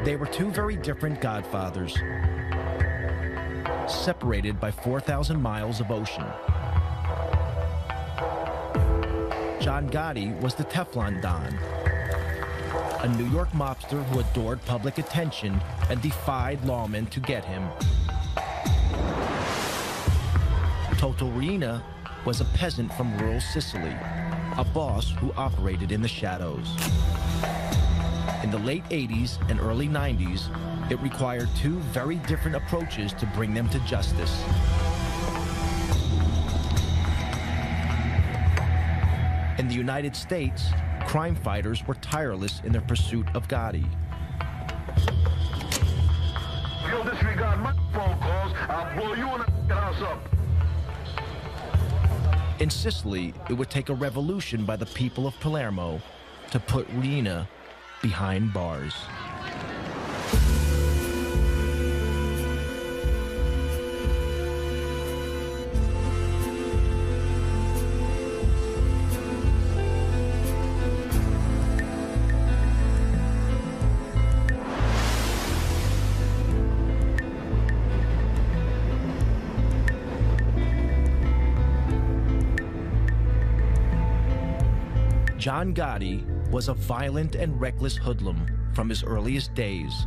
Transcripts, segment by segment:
They were two very different godfathers, separated by 4,000 miles of ocean. John Gotti was the Teflon Don, a New York mobster who adored public attention and defied lawmen to get him. Toto Riina was a peasant from rural Sicily, a boss who operated in the shadows. In the late 80s and early 90s, it required two very different approaches to bring them to justice. In the United States, crime fighters were tireless in their pursuit of Gotti. If you'll disregard my phone calls, I'll blow you and the house up. In Sicily, it would take a revolution by the people of Palermo to put Riina behind bars. John Gotti was a violent and reckless hoodlum from his earliest days.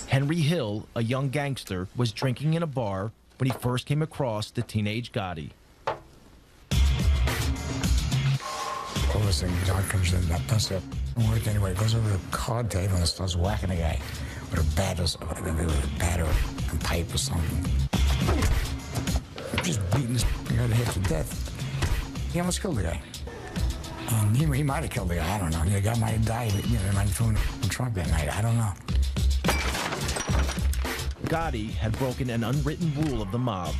Henry Hill, a young gangster, was drinking in a bar when he first came across the teenage Gotti. All of a sudden, John comes in, that does it. Work anyway, goes over to the card table and starts whacking the guy with a bat or a pipe or something. Just beating this guy to hit to death. He almost killed the guy. He might have killed the guy, I don't know. The guy might have died, you know, they might have thrown him in the trunk that night, I don't know. Gotti had broken an unwritten rule of the mob.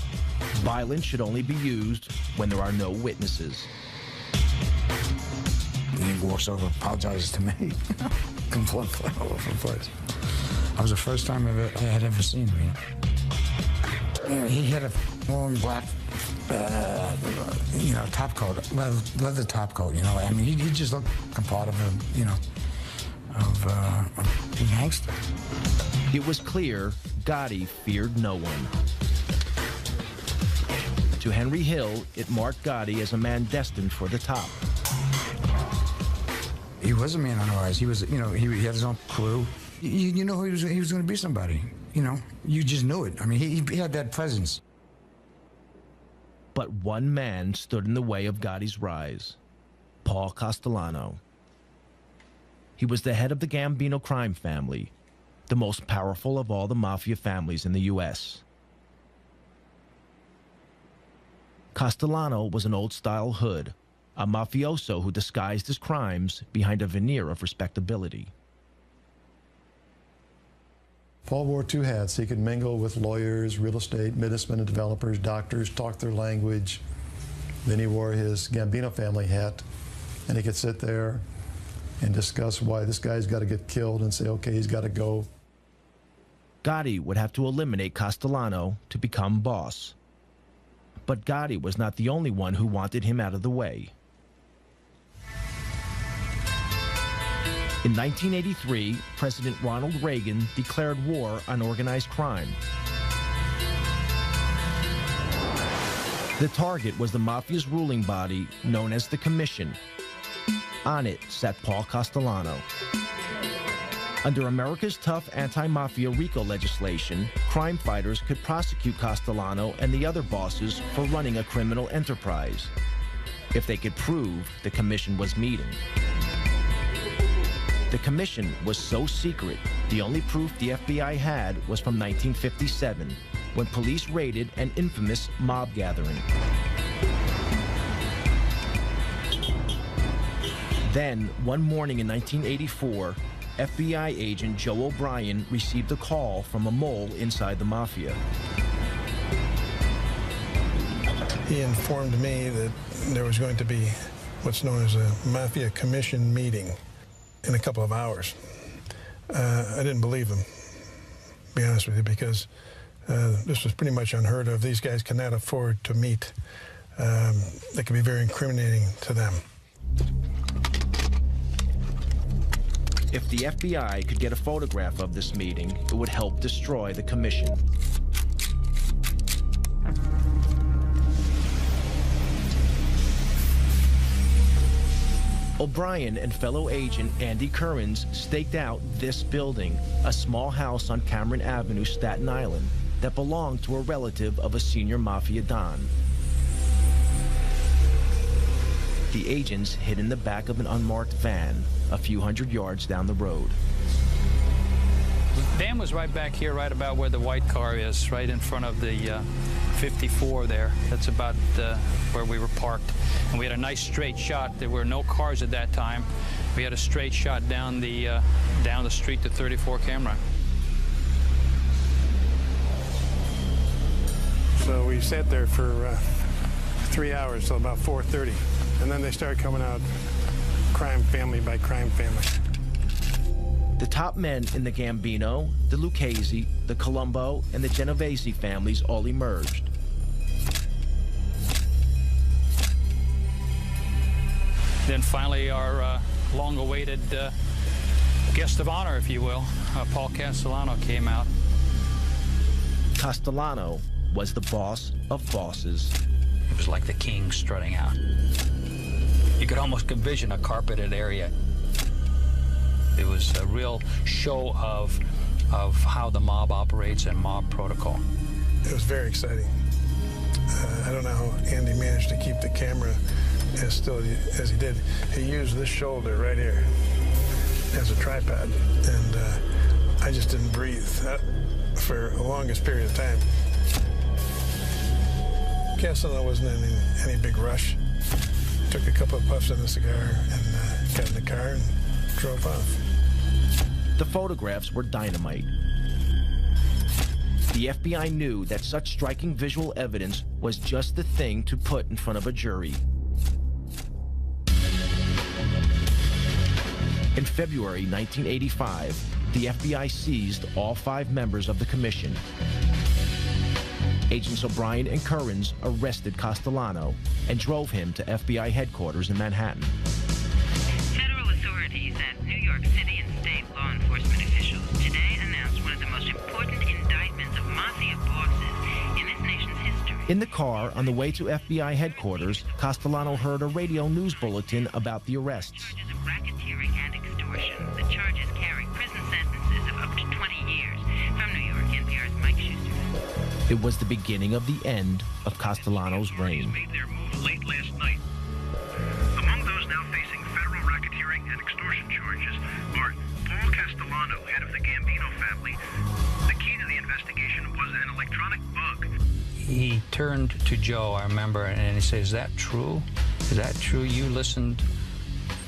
Violence should only be used when there are no witnesses. He walks over, apologizes to me. Complete all over the place. That was the first time I had ever seen him. You know, he had a long black, top coat, leather top coat. You know, I mean, he just looked like a part of a gangster. It was clear Gotti feared no one. To Henry Hill, it marked Gotti as a man destined for the top. He was a man on the rise. He was, he had his own crew. You know he was going to be somebody. You know, you just knew it. I mean, he had that presence. But one man stood in the way of Gotti's rise, Paul Castellano. He was the head of the Gambino crime family, the most powerful of all the mafia families in the U.S. Castellano was an old-style hood, a mafioso who disguised his crimes behind a veneer of respectability. Paul wore two hats. He could mingle with lawyers, real estate, businessmen and developers, doctors, talk their language. Then he wore his Gambino family hat, and he could sit there and discuss why this guy's got to get killed and say, okay, he's got to go. Gotti would have to eliminate Castellano to become boss. But Gotti was not the only one who wanted him out of the way. In 1983, President Ronald Reagan declared war on organized crime. The target was the mafia's ruling body known as the Commission. On it sat Paul Castellano. Under America's tough anti-mafia RICO legislation, crime fighters could prosecute Castellano and the other bosses for running a criminal enterprise, if they could prove the Commission was meeting. The Commission was so secret, the only proof the FBI had was from 1957, when police raided an infamous mob gathering. Then, one morning in 1984, FBI agent Joe O'Brien received a call from a mole inside the mafia. He informed me that there was going to be what's known as a Mafia Commission meeting in a couple of hours. I didn't believe him, to be honest with you, because this was pretty much unheard of. These guys cannot afford to meet. That could be very incriminating to them. If the FBI could get a photograph of this meeting, it would help destroy the commission. O'Brien and fellow agent Andy Currens staked out this building, a small house on Cameron Avenue, Staten Island, that belonged to a relative of a senior mafia don. The agents hid in the back of an unmarked van a few hundred yards down the road. The van was right back here, right about where the white car is, right in front of the 54 there. That's about where we were parked. And we had a nice straight shot. There were no cars at that time. We had a straight shot down the street to 34 Camera. So we sat there for 3 hours till about 4:30. And then they started coming out crime family by crime family. The top men in the Gambino, the Lucchese, the Colombo, and the Genovese families all emerged. Then finally our long-awaited guest of honor, if you will, Paul Castellano, came out. Castellano was the boss of bosses. It was like the king strutting out. You could almost envision a carpeted area. It was a real show of how the mob operates and mob protocol. It was very exciting. I don't know how Andy managed to keep the camera as still as he did. He used this shoulder right here as a tripod, and I just didn't breathe for the longest period of time. Castellano wasn't in any big rush. Took a couple of puffs of the cigar and got in the car and drove off. The photographs were dynamite. The FBI knew that such striking visual evidence was just the thing to put in front of a jury. In February 1985, the FBI seized all 5 members of the commission. Agents O'Brien and Currens arrested Castellano and drove him to FBI headquarters in Manhattan. Federal authorities at New York City and state law enforcement officials today announced one of the most important indictments of mafia bosses in this nation's history. In the car on the way to FBI headquarters, Castellano heard a radio news bulletin about the arrests. Charges of racketeering and extortion. The charges carry prison sentences of up to 20 years. From New York, NPR's Mike Schuster. It was the beginning of the end of Castellano's reign. Made their move late last night. Among those now facing federal racketeering and extortion charges are Paul Castellano, head of the Gambino family. The key to the investigation was an electronic bug. He turned to Joe, I remember, and he said, "Is that true? Is that true? You listened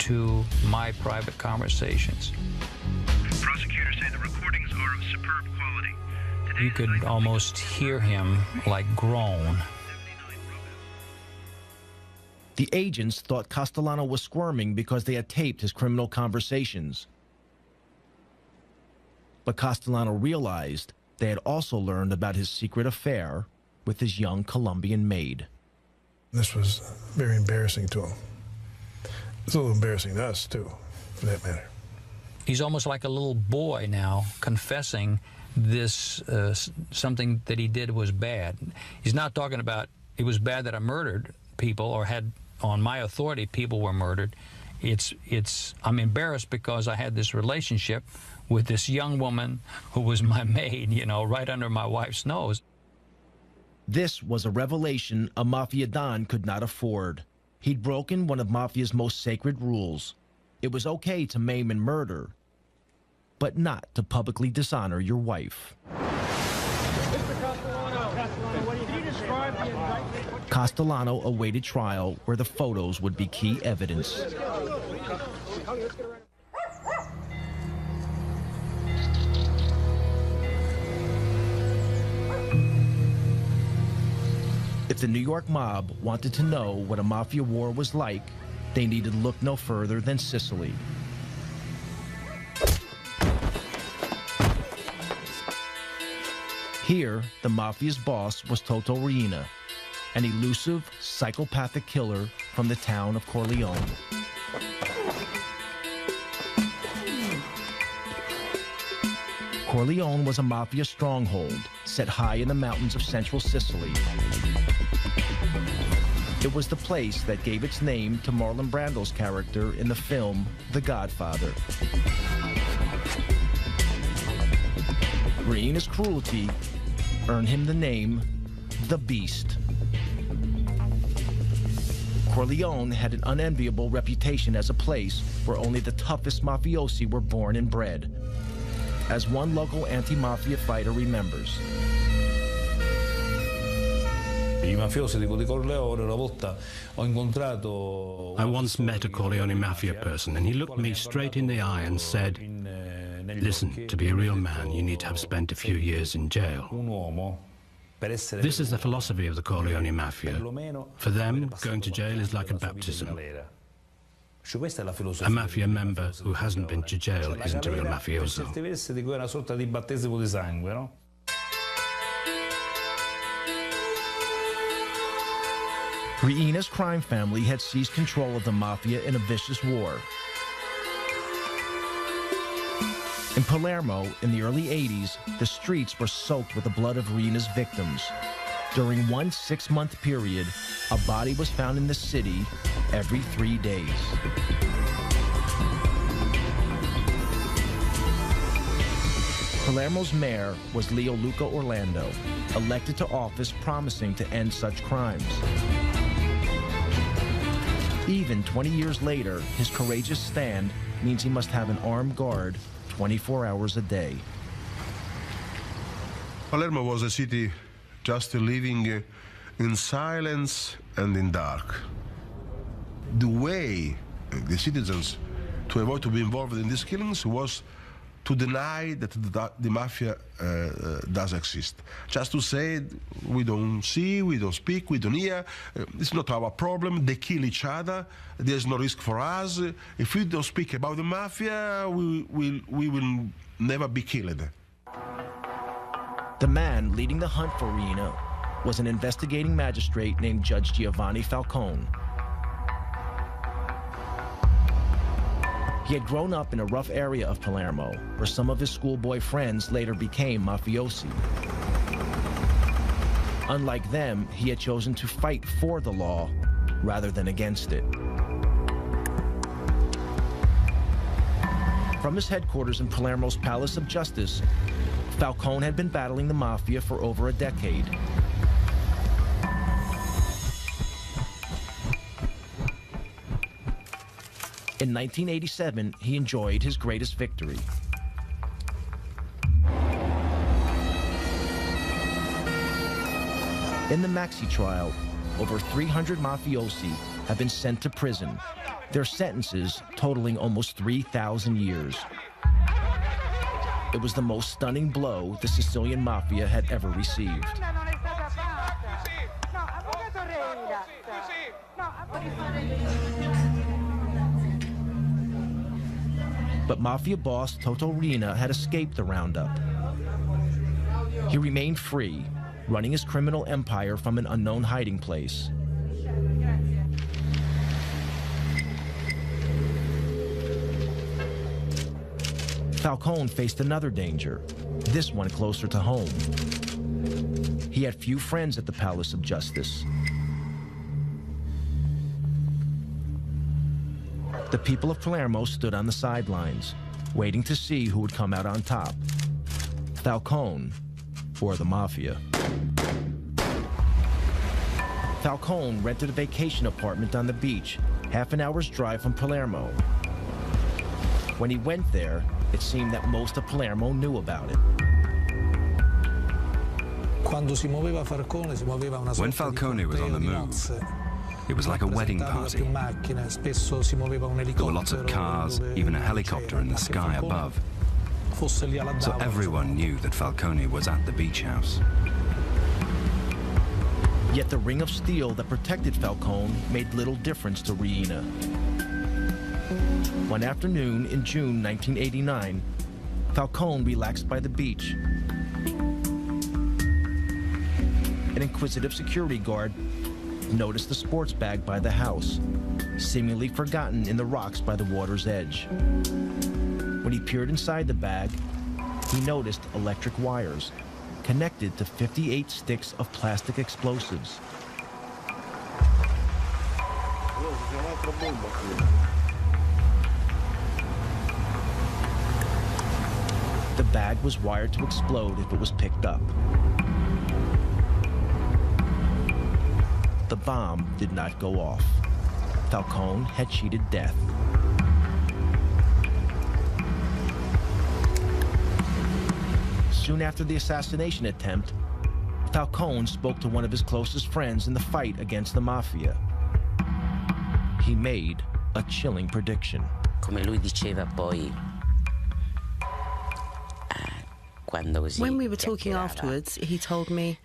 to my private conversations." Prosecutors say the recordings are of superb quality. You could almost hear him like groan. The agents thought Castellano was squirming because they had taped his criminal conversations. But Castellano realized they had also learned about his secret affair with his young Colombian maid. This was very embarrassing to him. It's a little embarrassing to us, too, for that matter. He's almost like a little boy now, confessing this, something that he did was bad. He's not talking about it was bad that I murdered people or had, on my authority, people were murdered. I'm embarrassed because I had this relationship with this young woman who was my maid, you know, right under my wife's nose. This was a revelation a Mafia Don could not afford. He'd broken one of Mafia's most sacred rules. It was okay to maim and murder, but not to publicly dishonor your wife. Castellano awaited trial where the photos would be key evidence. If the New York mob wanted to know what a mafia war was like, they needed look no further than Sicily. Here, the mafia's boss was Toto Riina, an elusive, psychopathic killer from the town of Corleone. Corleone was a mafia stronghold set high in the mountains of central Sicily. It was the place that gave its name to Marlon Brando's character in the film The Godfather. Riina's cruelty earned him the name The Beast. Corleone had an unenviable reputation as a place where only the toughest mafiosi were born and bred. As one local anti-mafia fighter remembers, I once met a Corleone Mafia person, and he looked me straight in the eye and said, "Listen, to be a real man, you need to have spent a few years in jail." This is the philosophy of the Corleone Mafia. For them, going to jail is like a baptism. A mafia member who hasn't been to jail isn't a real mafioso. Riina's crime family had seized control of the mafia in a vicious war. In Palermo, in the early 80s, the streets were soaked with the blood of Riina's victims. During one 6-month period, a body was found in the city every 3 days. Palermo's mayor was Leo Luca Orlando, elected to office promising to end such crimes. Even 20 years later, his courageous stand means he must have an armed guard 24 hours a day. Palermo was a city just living in silence and in dark. The way the citizens to avoid to be involved in these killings was to deny that the mafia does exist. Just to say, we don't see, we don't speak, we don't hear, it's not our problem, they kill each other, there's no risk for us. If we don't speak about the mafia, we will never be killed. The man leading the hunt for Riina was an investigating magistrate named Judge Giovanni Falcone. He had grown up in a rough area of Palermo, where some of his schoolboy friends later became mafiosi. Unlike them, he had chosen to fight for the law rather than against it. From his headquarters in Palermo's Palace of Justice, Falcone had been battling the mafia for over a decade. In 1987, he enjoyed his greatest victory. In the Maxi trial, over 300 mafiosi have been sent to prison, their sentences totaling almost 3,000 years. It was the most stunning blow the Sicilian Mafia had ever received. But Mafia boss Toto Riina had escaped the roundup. He remained free, running his criminal empire from an unknown hiding place. Falcone faced another danger, this one closer to home. He had few friends at the Palace of Justice. The people of Palermo stood on the sidelines, waiting to see who would come out on top, Falcone or the Mafia. Falcone rented a vacation apartment on the beach, half an hour's drive from Palermo. When he went there, it seemed that most of Palermo knew about it. When Falcone was on the move, it was like a wedding party. There were lots of cars, even a helicopter in the sky above. So everyone knew that Falcone was at the beach house. Yet the ring of steel that protected Falcone made little difference to Riina. One afternoon in June 1989, Falcone relaxed by the beach. An inquisitive security guard noticed the sports bag by the house, seemingly forgotten in the rocks by the water's edge. When he peered inside the bag, he noticed electric wires connected to 58 sticks of plastic explosives. The bag was wired to explode if it was picked up. The bomb did not go off. Falcone had cheated death. Soon after the assassination attempt, Falcone spoke to one of his closest friends in the fight against the Mafia. He made a chilling prediction. Come lui diceva poi, when we were talking afterwards, he told me,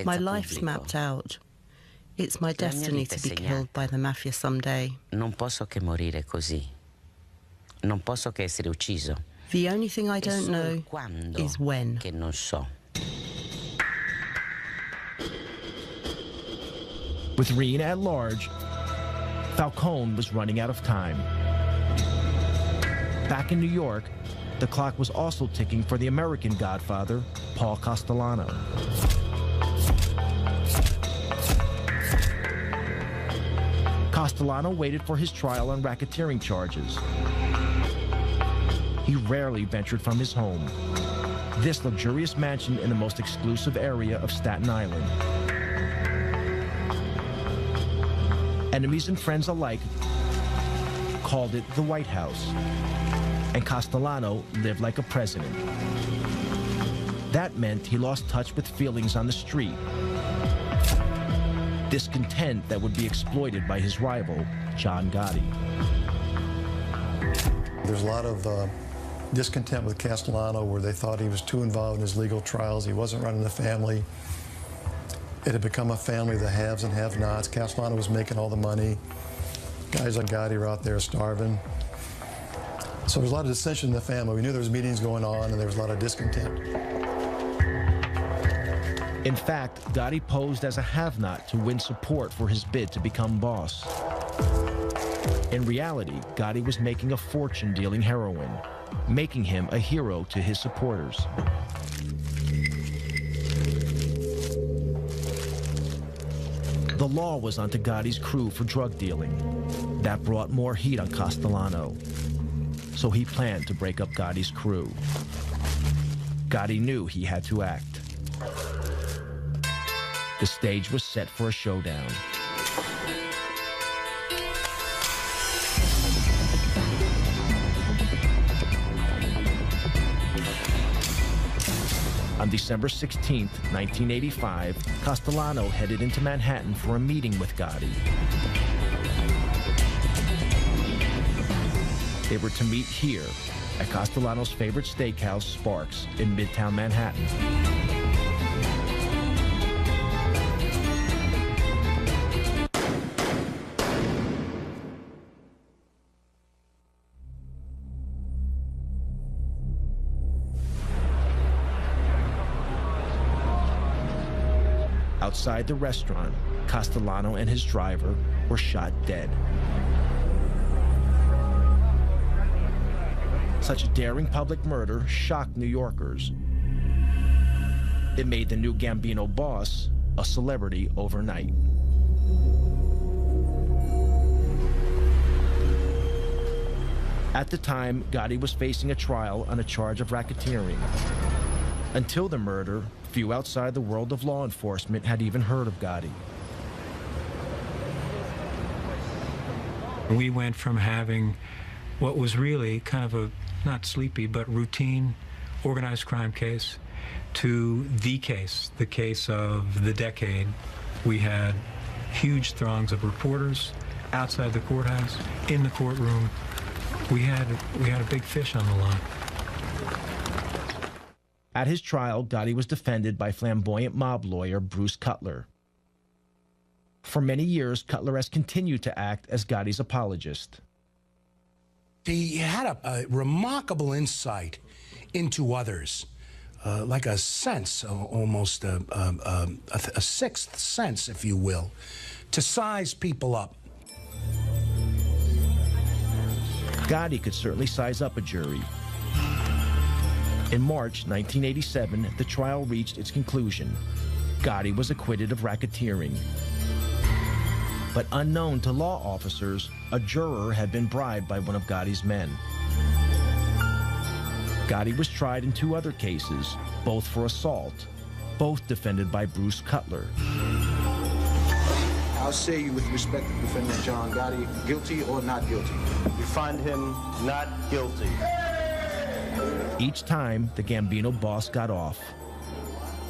my life's mapped out. It's my destiny to be killed by the Mafia someday. Non posso che morire così. Non posso che essere ucciso. The only thing I don't know is when. Che non so. With Reen at large, Falcone was running out of time. Back in New York, the clock was also ticking for the American godfather, Paul Castellano. Castellano waited for his trial on racketeering charges. He rarely ventured from his home, this luxurious mansion in the most exclusive area of Staten Island. Enemies and friends alike called it the White House, and Castellano lived like a president. That meant he lost touch with feelings on the street, discontent that would be exploited by his rival, John Gotti. There's a lot of discontent with Castellano where they thought he was too involved in his legal trials. He wasn't running the family. It had become a family of the haves and have-nots. Castellano was making all the money. Guys like Gotti were out there starving. So there was a lot of dissension in the family. We knew there was meetings going on and there was a lot of discontent. In fact, Gotti posed as a have-not to win support for his bid to become boss. In reality, Gotti was making a fortune dealing heroin, making him a hero to his supporters. The law was onto Gotti's crew for drug dealing. That brought more heat on Castellano. So he planned to break up Gotti's crew. Gotti knew he had to act. The stage was set for a showdown. On December 16, 1985, Castellano headed into Manhattan for a meeting with Gotti. They were to meet here at Castellano's favorite steakhouse, Sparks, in Midtown Manhattan. Outside the restaurant, Castellano and his driver were shot dead. Such a daring public murder shocked New Yorkers. It made the new Gambino boss a celebrity overnight. At the time, Gotti was facing a trial on a charge of racketeering. Until the murder, few outside the world of law enforcement had even heard of Gotti. We went from having what was really kind of a, not sleepy, but routine organized crime case to the case of the decade. We had huge throngs of reporters outside the courthouse, in the courtroom. We had a big fish on the line. At his trial, Gotti was defended by flamboyant mob lawyer Bruce Cutler. For many years, Cutler has continued to act as Gotti's apologist. He had a remarkable insight into others, like a sense, almost a sixth sense, if you will, to size people up. Gotti could certainly size up a jury. In March 1987, the trial reached its conclusion. Gotti was acquitted of racketeering. But unknown to law officers, a juror had been bribed by one of Gotti's men. Gotti was tried in 2 other cases, both for assault, both defended by Bruce Cutler. How say you with respect to defendant John Gotti, guilty or not guilty? We find him not guilty. Each time, the Gambino boss got off.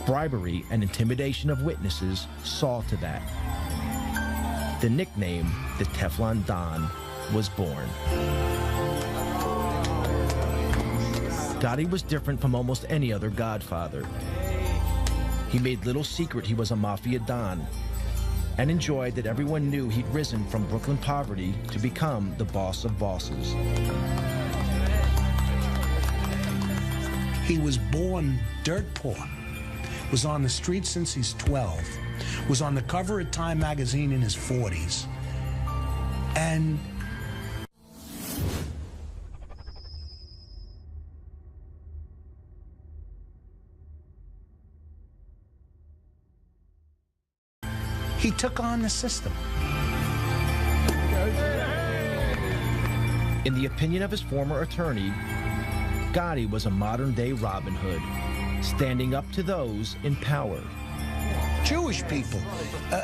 Bribery and intimidation of witnesses saw to that. The nickname, the Teflon Don, was born. Gotti was different from almost any other godfather. He made little secret he was a mafia don and enjoyed that everyone knew he'd risen from Brooklyn poverty to become the boss of bosses. He was born dirt poor, was on the street since he's 12, was on the cover of Time magazine in his 40s, and he took on the system. In the opinion of his former attorney, Gotti was a modern-day Robin Hood, standing up to those in power. Jewish people,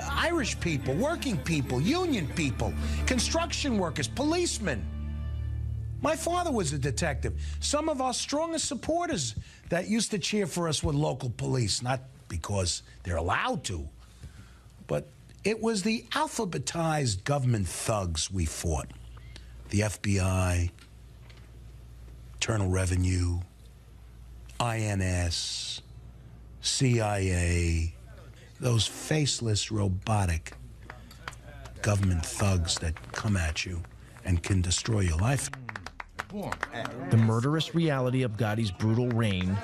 Irish people, working people, union people, construction workers, policemen. My father was a detective. Some of our strongest supporters that used to cheer for us were local police, not because they're allowed to, but it was the alphabetized government thugs we fought. The FBI, Internal Revenue, INS, CIA, those faceless, robotic government thugs that come at you and can destroy your life. The murderous reality of Gotti's brutal reign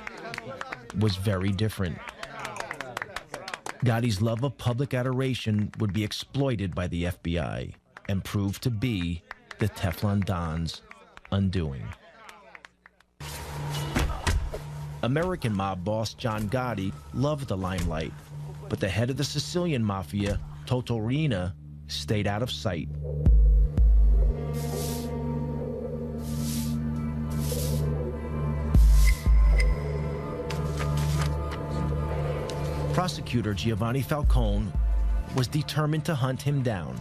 was very different. Gotti's love of public adoration would be exploited by the FBI and prove to be the Teflon Don's undoing. American mob boss John Gotti loved the limelight, but the head of the Sicilian Mafia, Toto Riina, stayed out of sight. Prosecutor Giovanni Falcone was determined to hunt him down.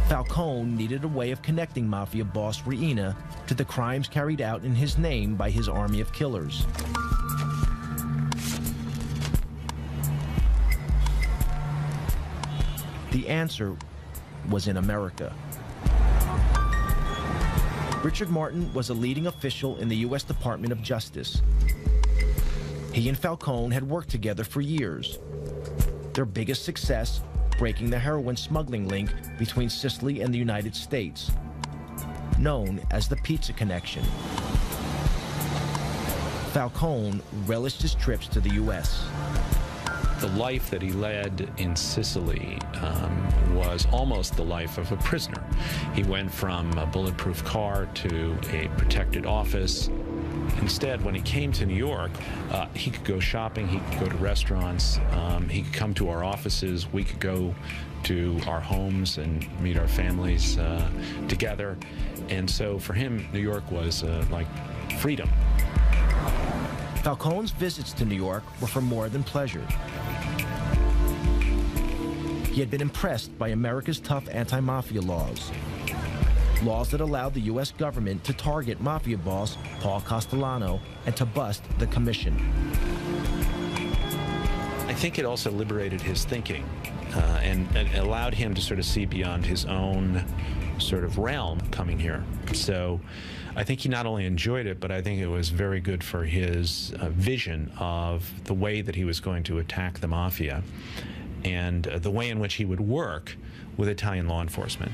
Falcone needed a way of connecting Mafia boss Riina to the crimes carried out in his name by his army of killers. The answer was in America. Richard Martin was a leading official in the U.S. Department of Justice. He and Falcone had worked together for years. Their biggest success, breaking the heroin smuggling link between Sicily and the United States, known as the Pizza Connection. Falcone relished his trips to the U.S. The life that he led in Sicily was almost the life of a prisoner. He went from a bulletproof car to a protected office. Instead, when he came to New York, he could go shopping, he could go to restaurants, he could come to our offices, we could go to our homes and meet our families together. And so for him, New York was like freedom. Falcone's visits to New York were for more than pleasure. He had been impressed by America's tough anti-mafia laws. Laws that allowed the U.S. government to target mafia boss Paul Castellano and to bust the commission. I think it also liberated his thinking and allowed him to sort of see beyond his own sort of realm coming here. So I think he not only enjoyed it, but I think it was very good for his vision of the way that he was going to attack the mafia and the way in which he would work with Italian law enforcement.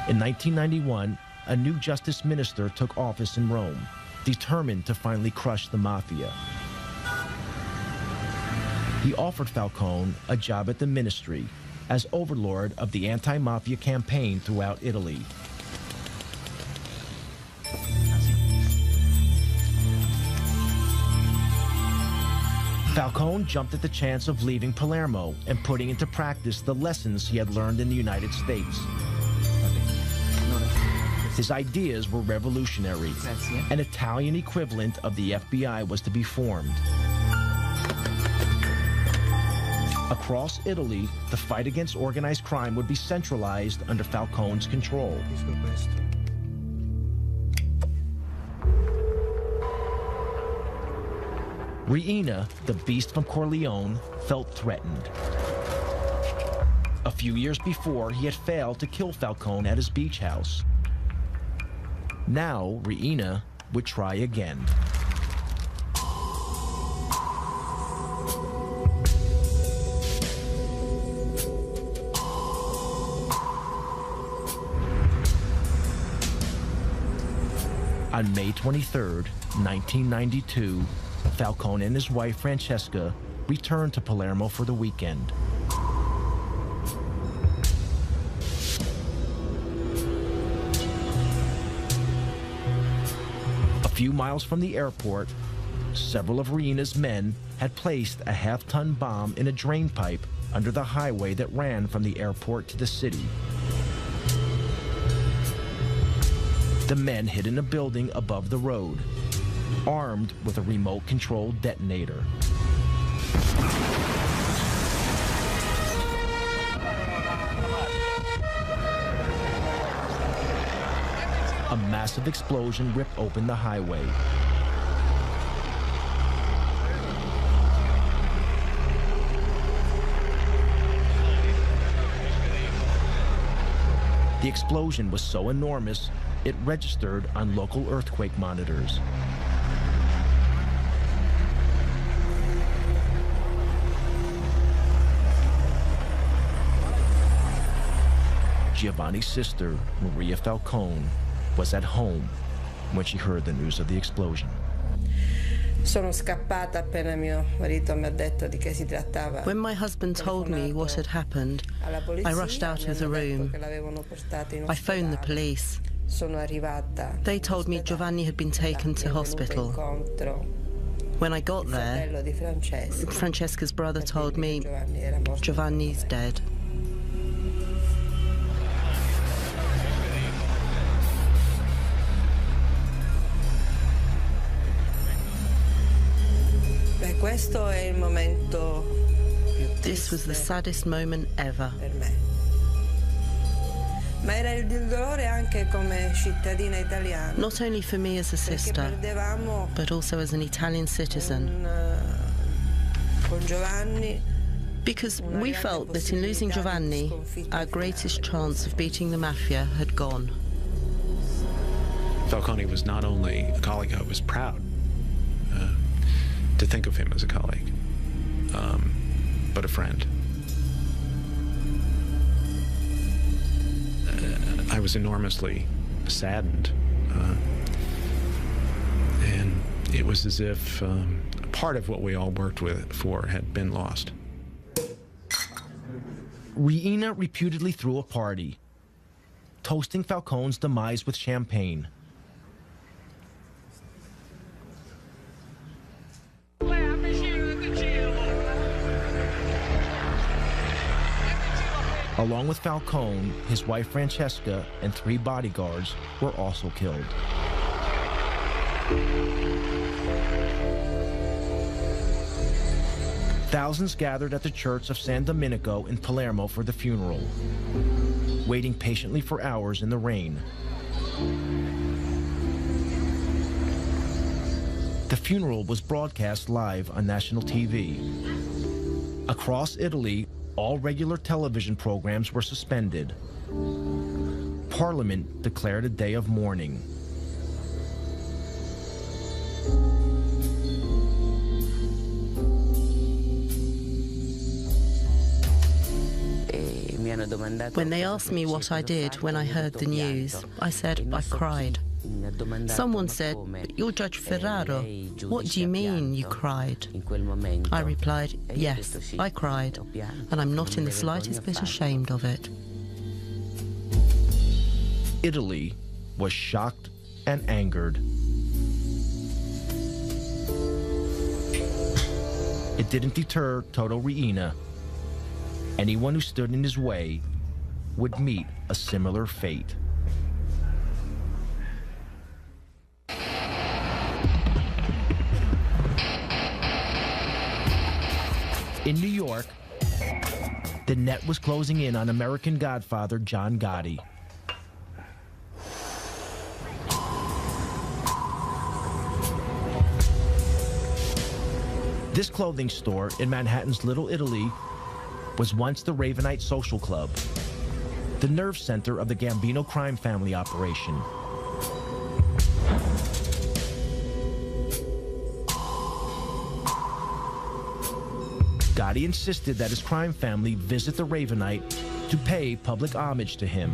In 1991, a new justice minister took office in Rome, determined to finally crush the mafia. He offered Falcone a job at the ministry, as overlord of the anti-mafia campaign throughout Italy. Falcone jumped at the chance of leaving Palermo and putting into practice the lessons he had learned in the United States. His ideas were revolutionary. An Italian equivalent of the FBI was to be formed. Across Italy, the fight against organized crime would be centralized under Falcone's control. Riina, the beast from Corleone, felt threatened. A few years before, he had failed to kill Falcone at his beach house. Now, Riina would try again. On May 23, 1992, Falcone and his wife Francesca returned to Palermo for the weekend. A few miles from the airport, several of Riina's men had placed a half-ton bomb in a drain pipe under the highway that ran from the airport to the city. The men hid in a building above the road, armed with a remote-controlled detonator. A massive explosion ripped open the highway. The explosion was so enormous, it registered on local earthquake monitors. Giovanni's sister, Maria Falcone, was at home when she heard the news of the explosion. When my husband told me what had happened, I rushed out of the room. I phoned the police. They told me Giovanni had been taken to hospital. When I got there, Francesca's brother told me Giovanni's dead. This was the saddest moment ever. Not only for me as a sister, but also as an Italian citizen. Because we felt that in losing Giovanni, our greatest chance of beating the mafia had gone. Falcone was not only a colleague, I was proud to think of him as a colleague, but a friend. I was enormously saddened, and it was as if part of what we all worked for had been lost. Riina reputedly threw a party, toasting Falcone's demise with champagne. Along with Falcone, his wife Francesca and 3 bodyguards were also killed. Thousands gathered at the church of San Domenico in Palermo for the funeral, waiting patiently for hours in the rain. The funeral was broadcast live on national TV. Across Italy, all regular television programs were suspended. Parliament declared a day of mourning. When they asked me what I did when I heard the news, I said I cried. Someone said, "You're Judge Ferraro. What do you mean you cried?" I replied, "Yes, I cried, and I'm not in the slightest bit ashamed of it." Italy was shocked and angered. It didn't deter Toto Riina. Anyone who stood in his way would meet a similar fate. In New York, the net was closing in on American Godfather John Gotti. This clothing store in Manhattan's Little Italy was once the Ravenite Social Club, the nerve center of the Gambino crime family operation. Gotti insisted that his crime family visit the Ravenite to pay public homage to him.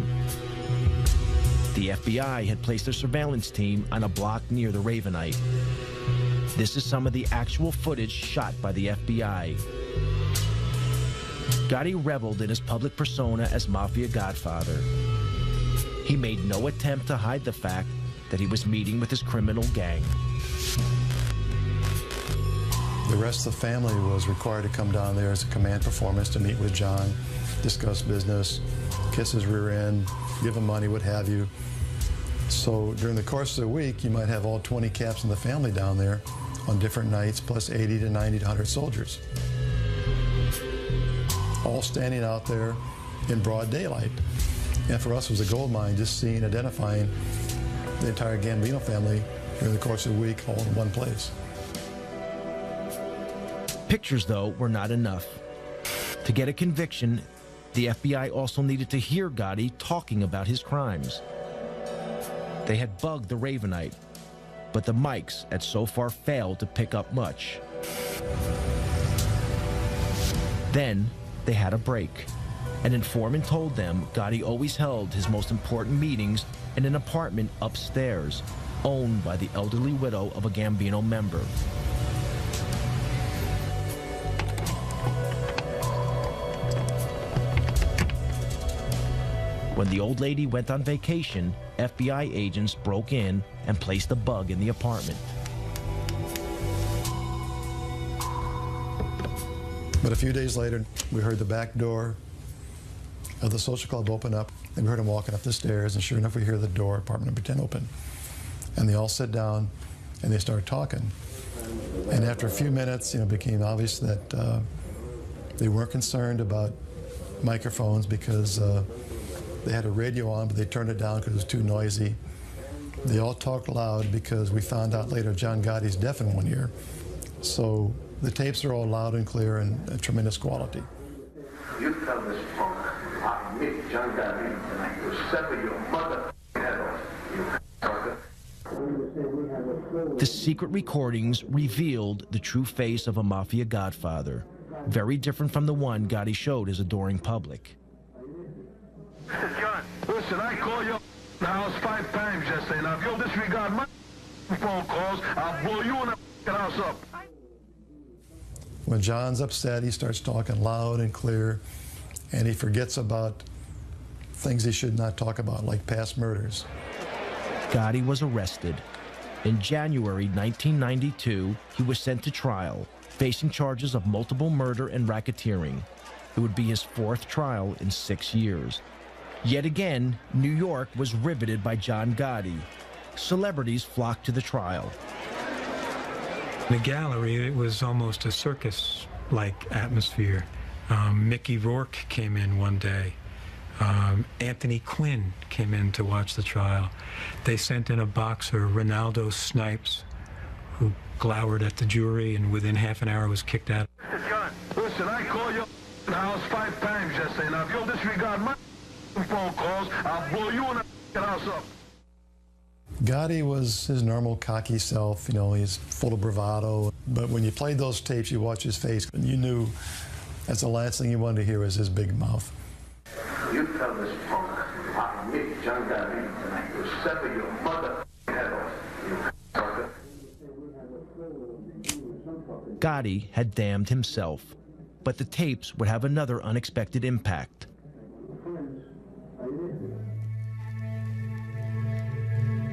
The FBI had placed a surveillance team on a block near the Ravenite. This is some of the actual footage shot by the FBI. Gotti reveled in his public persona as Mafia Godfather. He made no attempt to hide the fact that he was meeting with his criminal gang. The rest of the family was required to come down there as a command performance to meet with John, discuss business, kiss his rear end, give him money, what have you. So during the course of the week, you might have all 20 caps in the family down there on different nights, plus 80 to 90 to 100 soldiers, all standing out there in broad daylight. And for us, it was a gold mine, just seeing, identifying the entire Gambino family during the course of the week, all in one place. Pictures, though, were not enough. To get a conviction, the FBI also needed to hear Gotti talking about his crimes. They had bugged the Ravenite, but the mics had so far failed to pick up much. Then they had a break. An informant told them Gotti always held his most important meetings in an apartment upstairs, owned by the elderly widow of a Gambino member. When the old lady went on vacation, FBI agents broke in and placed a bug in the apartment. But a few days later, we heard the back door of the social club open up, and we heard him walking up the stairs, and sure enough, we hear the door, apartment number 10, open. And they all sit down, and they start talking. And after a few minutes, it became obvious that they weren't concerned about microphones because they had a radio on, but they turned it down because it was too noisy. They all talked loud because we found out later John Gotti's deaf in one ear. So the tapes are all loud and clear and tremendous quality. You tell this punk, I meet John Gotti, and I will sever your mother head off, you fucker. The secret recordings revealed the true face of a Mafia Godfather, very different from the one Gotti showed his adoring public. John, listen, I called your house 5 times yesterday. Now, if you'll disregard my phone calls, I'll blow you and the house up. When John's upset, he starts talking loud and clear, and he forgets about things he should not talk about, like past murders. Gotti was arrested. In January 1992, he was sent to trial, facing charges of multiple murder and racketeering. It would be his 4th trial in 6 years. Yet again, New York was riveted by John Gotti. Celebrities flocked to the trial. The gallery, it was almost a circus-like atmosphere. Mickey Rourke came in one day. Anthony Quinn came in to watch the trial. They sent in a boxer, Ronaldo Snipes, who glowered at the jury and within half an hour was kicked out. John, listen, I called your house 5 times yesterday. Now, if you'll disregard my phone calls, I'll blow you and the house up. Gotti was his normal cocky self, he's full of bravado. But when you played those tapes, you watch his face, and you knew that's the last thing you wanted to hear was his big mouth. You tell this punk, I meet John Gotti, and I will sever your mother. Gotti had damned himself, but the tapes would have another unexpected impact.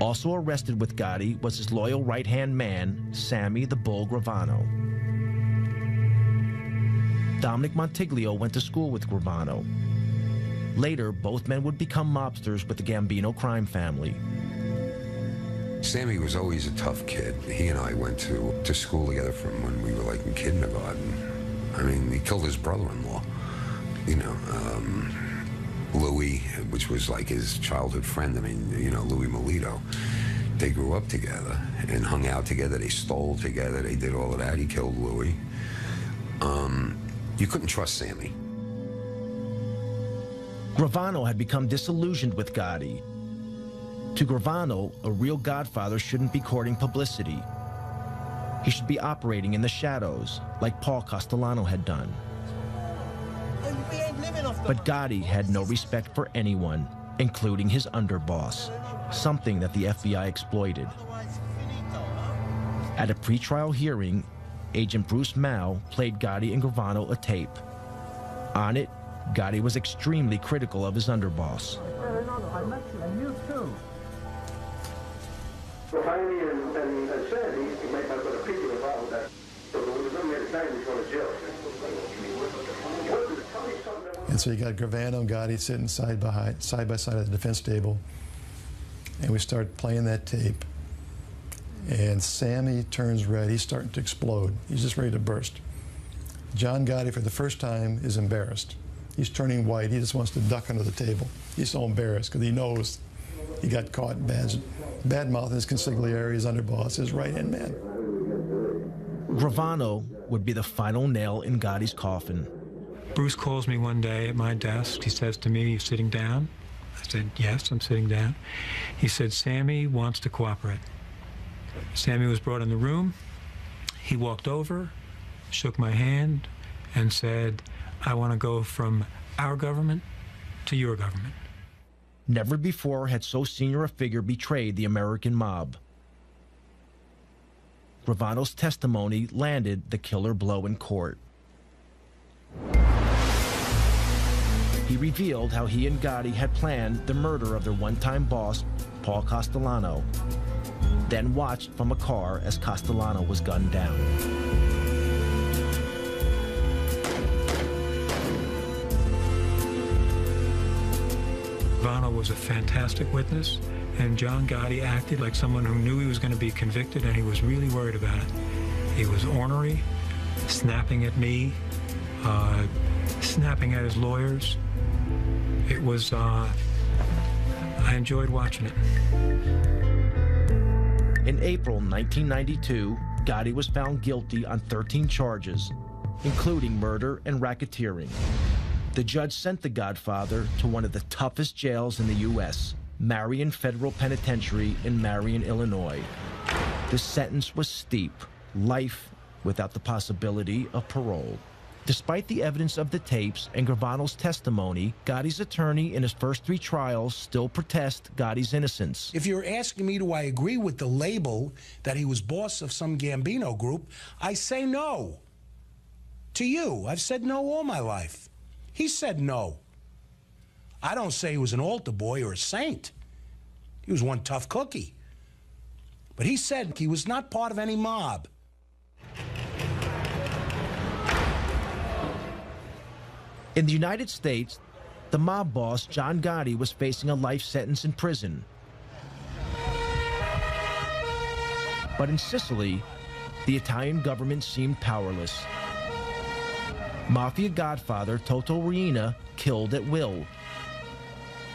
Also arrested with Gotti was his loyal right-hand man, Sammy the Bull Gravano. Dominic Montiglio went to school with Gravano. Later, both men would become mobsters with the Gambino crime family. Sammy was always a tough kid. He and I went to school together from when we were like in kindergarten. I mean, he killed his brother-in-law. You know, Louis, which was like his childhood friend. I mean, you know, Louis Melito. They grew up together and hung out together. They stole together. They did all of that. He killed Louis. You couldn't trust Sammy. Gravano had become disillusioned with Gotti. To Gravano, a real godfather shouldn't be courting publicity. He should be operating in the shadows, like Paul Castellano had done. But Gotti had no respect for anyone, including his underboss, something that the FBI exploited. At a pretrial hearing, Agent Bruce Mao played Gotti and Gravano a tape. On it, Gotti was extremely critical of his underboss. I met you, and you too. Tiny and Sandy, you might not put a picture about that. So when the man is dying, he's going to jail. And so you got Gravano and Gotti sitting side by side at the defense table, and we start playing that tape. And Sammy turns red. He's starting to explode. He's just ready to burst. John Gotti, for the first time, is embarrassed. He's turning white. He just wants to duck under the table. He's so embarrassed because he knows he got caught bad mouthing his consigliere, his underboss, his right-hand man. Gravano would be the final nail in Gotti's coffin. Bruce calls me one day at my desk. He says to me, "You sitting down?" I said, "Yes, I'm sitting down." He said, "Sammy wants to cooperate." Sammy was brought in the room. He walked over, shook my hand, and said, "I want to go from our government to your government." Never before had so senior a figure betrayed the American mob. Gravano's testimony landed the killer blow in court. He revealed how he and Gotti had planned the murder of their one-time boss, Paul Castellano, then watched from a car as Castellano was gunned down. Gravano was a fantastic witness, and John Gotti acted like someone who knew he was going to be convicted, and he was really worried about it. He was ornery, snapping at me, snapping at his lawyers. It was, I enjoyed watching it. In April 1992, Gotti was found guilty on 13 charges, including murder and racketeering. The judge sent the Godfather to one of the toughest jails in the U.S., Marion Federal Penitentiary in Marion, Illinois. The sentence was steep, life without the possibility of parole. Despite the evidence of the tapes and Gravano's testimony, Gotti's attorney in his first 3 trials still protest Gotti's innocence. If you're asking me, do I agree with the label that he was boss of some Gambino group, I say no. To you, I've said no all my life. He said no. I don't say he was an altar boy or a saint. He was one tough cookie. But he said he was not part of any mob. In the United States, the mob boss, John Gotti, was facing a life sentence in prison. But in Sicily, the Italian government seemed powerless. Mafia godfather Toto Riina killed at will.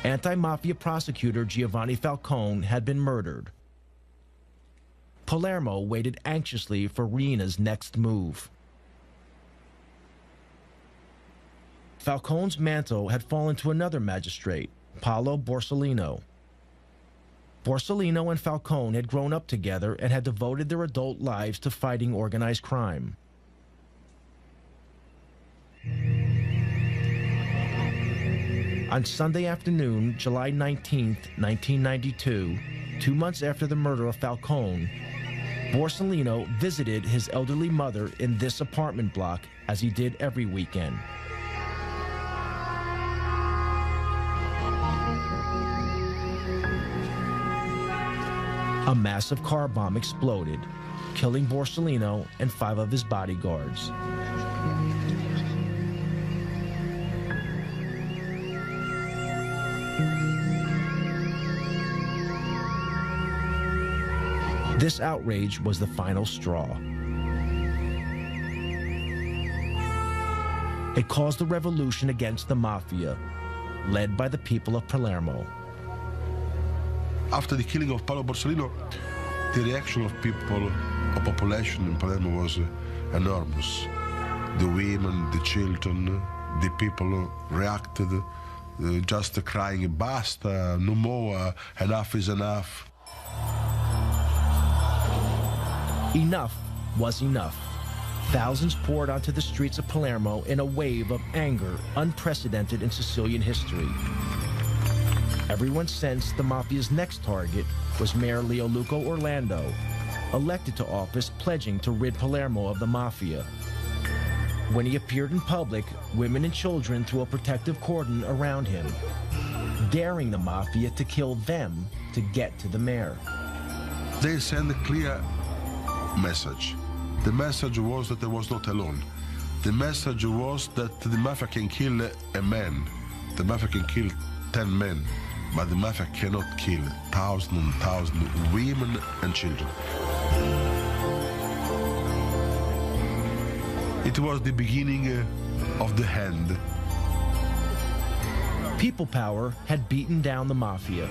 Anti-mafia prosecutor Giovanni Falcone had been murdered. Palermo waited anxiously for Riina's next move. Falcone's mantle had fallen to another magistrate, Paolo Borsellino. Borsellino and Falcone had grown up together and had devoted their adult lives to fighting organized crime. On Sunday afternoon, July 19, 1992, 2 months after the murder of Falcone, Borsellino visited his elderly mother in this apartment block, as he did every weekend. A massive car bomb exploded, killing Borsellino and 5 of his bodyguards. This outrage was the final straw. It caused a revolution against the mafia, led by the people of Palermo. After the killing of Paolo Borsellino, the reaction of people, of population in Palermo was enormous. The women, the children, the people reacted, just crying, basta, no more, enough is enough. Enough was enough. Thousands poured onto the streets of Palermo in a wave of anger unprecedented in Sicilian history. Everyone sensed the mafia's next target was Mayor Leoluco Orlando, elected to office pledging to rid Palermo of the mafia. When he appeared in public, women and children threw a protective cordon around him, daring the mafia to kill them to get to the mayor. They sent a clear message. The message was that I was not alone. The message was that the mafia can kill a man. The mafia can kill 10 men, but the mafia cannot kill thousands and thousands of women and children. It was the beginning of the end. People power had beaten down the mafia.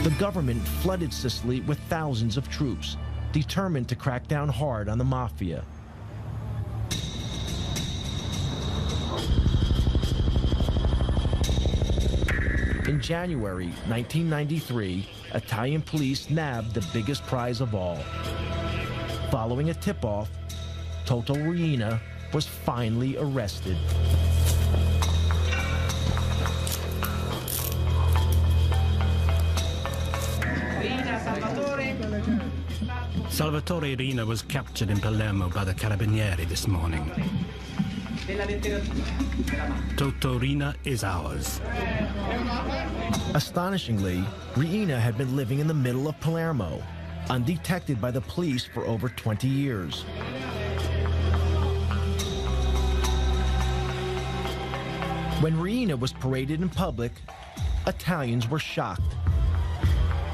The government flooded Sicily with thousands of troops, determined to crack down hard on the mafia. In January 1993, Italian police nabbed the biggest prize of all. Following a tip-off, Toto Riina was finally arrested. Salvatore Riina was captured in Palermo by the Carabinieri this morning. Toto Riina is ours. Astonishingly, Riina had been living in the middle of Palermo, undetected by the police for over 20 years. When Riina was paraded in public, Italians were shocked.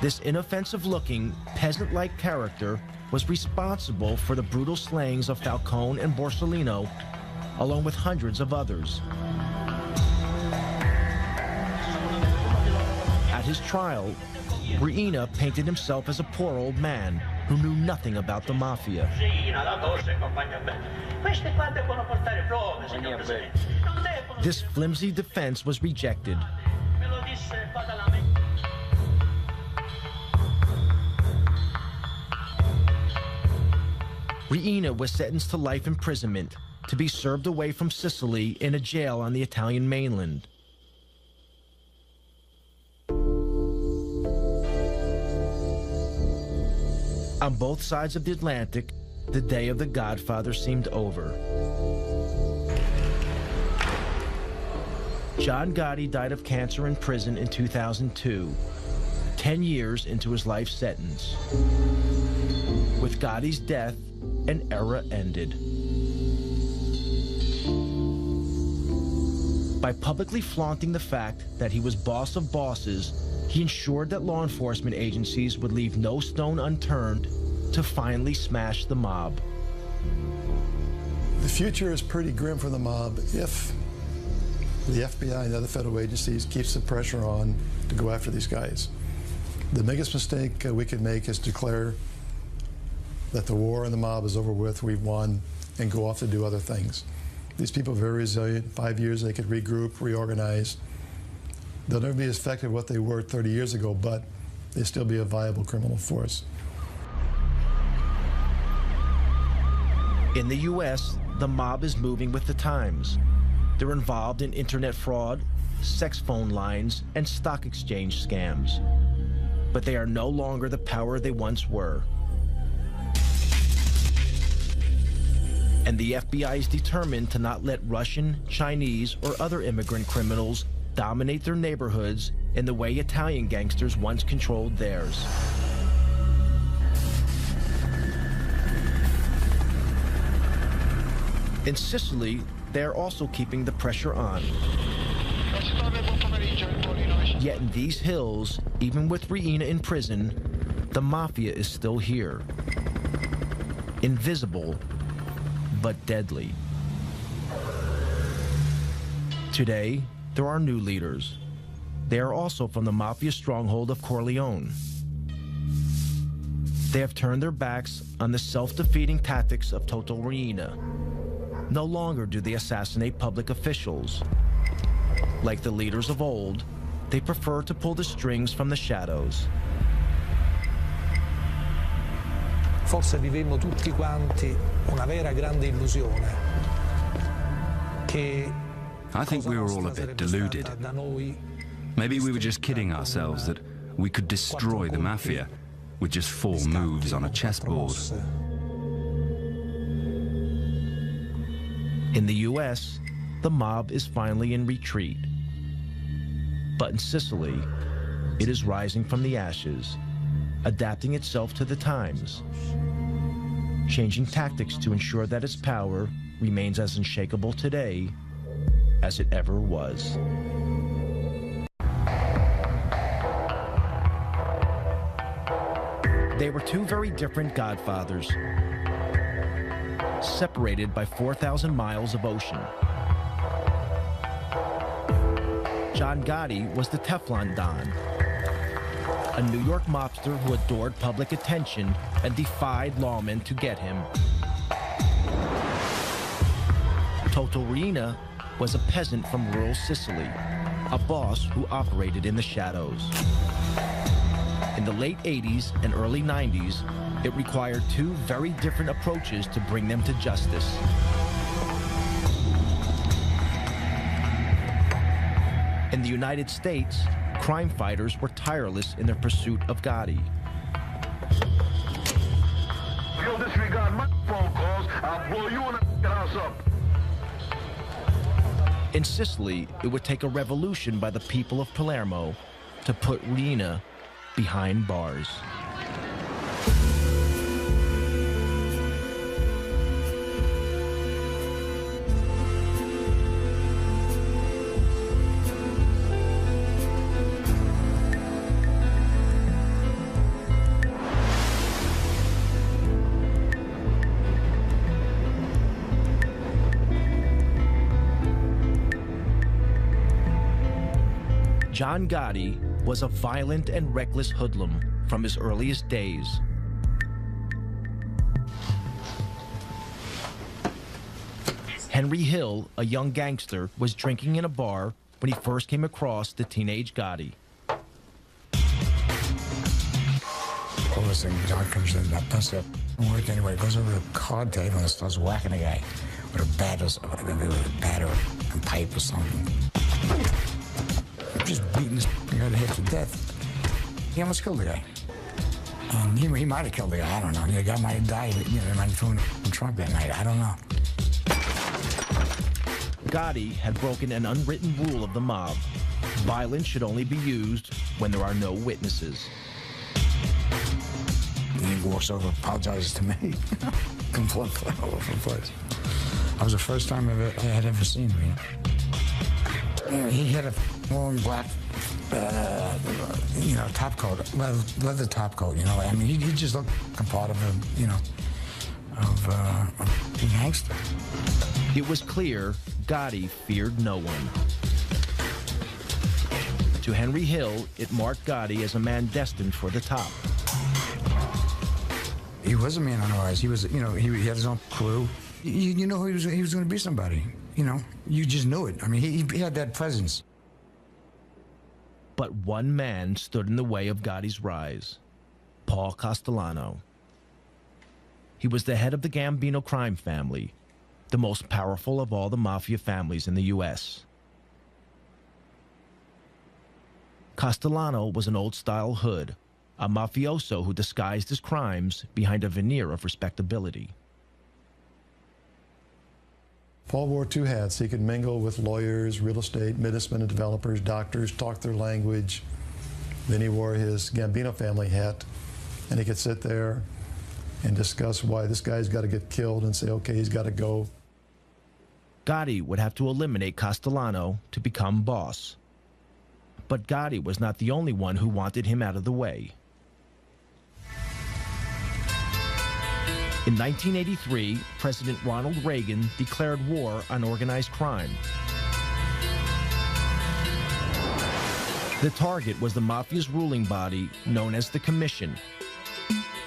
This inoffensive-looking, peasant-like character was responsible for the brutal slayings of Falcone and Borsellino, along with hundreds of others. At his trial, Riina painted himself as a poor old man who knew nothing about the mafia. This flimsy defense was rejected. Riina was sentenced to life imprisonment to be served away from Sicily in a jail on the Italian mainland. On both sides of the Atlantic, the day of the Godfather seemed over. John Gotti died of cancer in prison in 2002, 10 years into his life sentence. With Gotti's death, an era ended. By publicly flaunting the fact that he was boss of bosses, he ensured that law enforcement agencies would leave no stone unturned to finally smash the mob. The future is pretty grim for the mob if the FBI and other federal agencies keeps the pressure on to go after these guys. The biggest mistake we could make is declare that the war and the mob is over with, we've won, and go off to do other things. These people are very resilient. 5 years they could regroup, reorganize. They'll never be as effective as what they were 30 years ago, but they'll still be a viable criminal force. In the U.S., the mob is moving with the times. They're involved in internet fraud, sex phone lines, and stock exchange scams. but they are no longer the power they once were. And the FBI is determined to not let Russian, Chinese, or other immigrant criminals dominate their neighborhoods in the way Italian gangsters once controlled theirs. In Sicily, they are also keeping the pressure on. Yet in these hills, even with Riina in prison, the Mafia is still here. Invisible, but deadly. Today, there are new leaders. They are also from the Mafia stronghold of Corleone. They have turned their backs on the self-defeating tactics of Toto Riina. No longer do they assassinate public officials. Like the leaders of old, they prefer to pull the strings from the shadows. Forse vivemmo tutti quanti una vera grande illusione. I think we were all a bit deluded. Maybe we were just kidding ourselves that we could destroy the Mafia with just 4 moves on a chessboard. In the US, the mob is finally in retreat. But in Sicily, it is rising from the ashes, adapting itself to the times, changing tactics to ensure that its power remains as unshakable today as it ever was. They were 2 very different godfathers, separated by 4,000 miles of ocean. John Gotti was the Teflon Don, a New York mobster who adored public attention and defied lawmen to get him. Toto Riina was a peasant from rural Sicily, a boss who operated in the shadows. In the late 80s and early 90s, it required 2 very different approaches to bring them to justice. In the United States, crime fighters were tireless in their pursuit of Gotti. You'll disregard my phone calls, I'll blow you in the house up. In Sicily, it would take a revolution by the people of Palermo to put Riina behind bars. John Gotti was a violent and reckless hoodlum from his earliest days. Henry Hill, a young gangster, was drinking in a bar when he first came across the teenage Gotti. All of a sudden, John comes in, that does it. Work anyway, goes over to the card table and starts whacking a guy with a batter and pipe or something. Just beating this guy to hit to death. He almost killed the guy. He might have killed the guy, I don't know. The guy might have died, they might have thrown him in the trunk that night, I don't know. Gotti had broken an unwritten rule of the mob. Violence should only be used when there are no witnesses. He walks over, apologizes to me. Completely all over the place. That was the first time I had ever seen him. He had a long black, top coat, leather top coat. I mean, he just looked like a part of a gangster. It was clear Gotti feared no one. To Henry Hill, it marked Gotti as a man destined for the top. He was a man on the rise. He was, he had his own crew. You know he was going to be somebody. You just knew it. I mean, he had that presence. But one man stood in the way of Gotti's rise, Paul Castellano. He was the head of the Gambino crime family, the most powerful of all the mafia families in the U.S. Castellano was an old-style hood, a mafioso who disguised his crimes behind a veneer of respectability. Paul wore two hats. He could mingle with lawyers, real estate, businessmen and developers, doctors, talk their language. Then he wore his Gambino family hat, and he could sit there and discuss why this guy's got to get killed and say, okay, he's got to go. Gotti would have to eliminate Castellano to become boss. But Gotti was not the only one who wanted him out of the way. In 1983, President Ronald Reagan declared war on organized crime. The target was the Mafia's ruling body known as the Commission.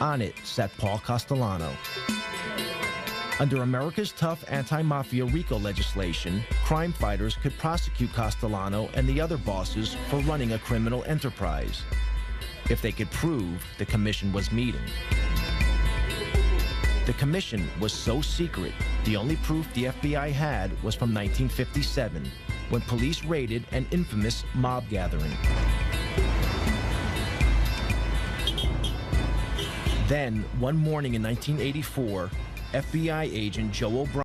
On it sat Paul Castellano. Under America's tough anti-mafia RICO legislation, crime fighters could prosecute Castellano and the other bosses for running a criminal enterprise, if they could prove the Commission was meeting. The Commission was so secret, the only proof the FBI had was from 1957, when police raided an infamous mob gathering. Then, one morning in 1984, FBI agent Joe O'Brien